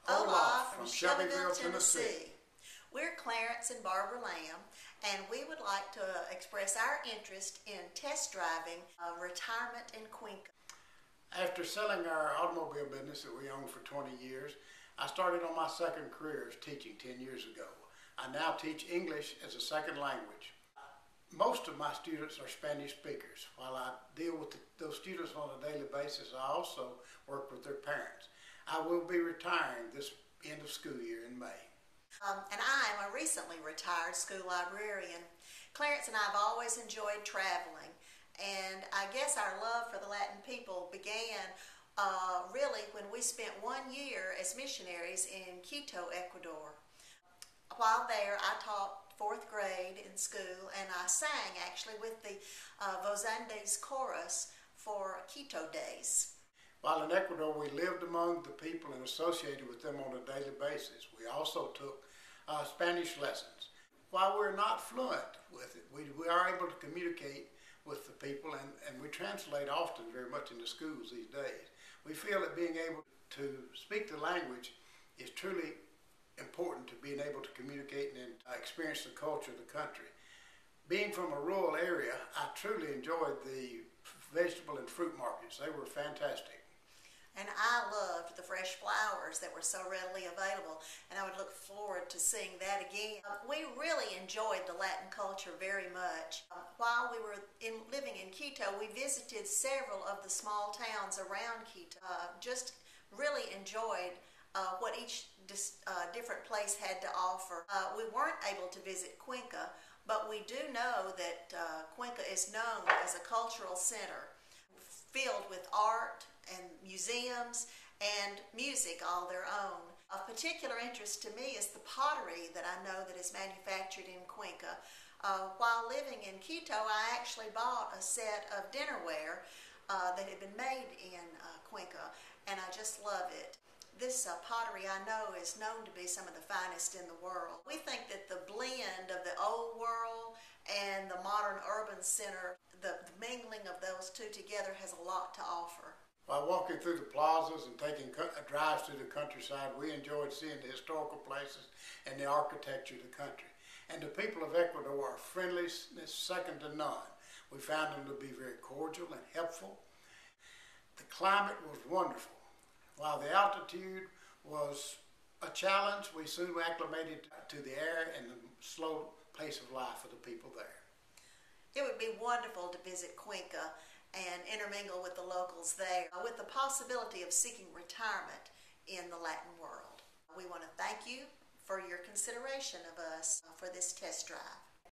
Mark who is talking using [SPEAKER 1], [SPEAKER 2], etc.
[SPEAKER 1] Hola from Shelbyville, Tennessee. We're Clarence and Barbara Lamb, and we would like to express our interest in test driving retirement in Cuenca.
[SPEAKER 2] After selling our automobile business that we owned for 20 years, I started on my second career as teaching 10 years ago. I now teach English as a second language. Most of my students are Spanish speakers. While I deal with those students on a daily basis, I also work with their parents. I will be retiring this end of school year in May.
[SPEAKER 1] And I am a recently retired school librarian. Clarence and I have always enjoyed traveling, and I guess our love for the Latin people began really when we spent 1 year as missionaries in Quito, Ecuador. While there, I taught 4th grade in school, and I sang actually with the Voz Andes chorus for Quito days.
[SPEAKER 2] While in Ecuador, we lived among the people and associated with them on a daily basis. We also took Spanish lessons. While we're not fluent with it, we are able to communicate with the people, and we translate often very much into schools these days. We feel that being able to speak the language is truly important to being able to communicate and experience the culture of the country. Being from a rural area, I truly enjoyed the vegetable and fruit markets. They were fantastic.
[SPEAKER 1] And I loved the fresh flowers that were so readily available, and I would look forward to seeing that again. We really enjoyed the Latin culture very much. While we were living in Quito, we visited several of the small towns around Quito. Just really enjoyed what each different place had to offer. We weren't able to visit Cuenca, but we do know that Cuenca is known as a cultural center filled with art and museums and music all their own. Of particular interest to me is the pottery that I know that is manufactured in Cuenca. While living in Quito, I actually bought a set of dinnerware that had been made in Cuenca, and I just love it. This pottery, I know, is known to be some of the finest in the world. We think that the blend of the old world and the modern urban center, the mingling of those two together, has a lot to offer.
[SPEAKER 2] While walking through the plazas and taking drives through the countryside, we enjoyed seeing the historical places and the architecture of the country. And the people of Ecuador are friendliness second to none. We found them to be very cordial and helpful. The climate was wonderful. While the altitude was a challenge, we soon acclimated to the air and the slow pace of life for the people there.
[SPEAKER 1] It would be wonderful to visit Cuenca and intermingle with the locals there, with the possibility of seeking retirement in the Latin world. We want to thank you for your consideration of us for this test drive.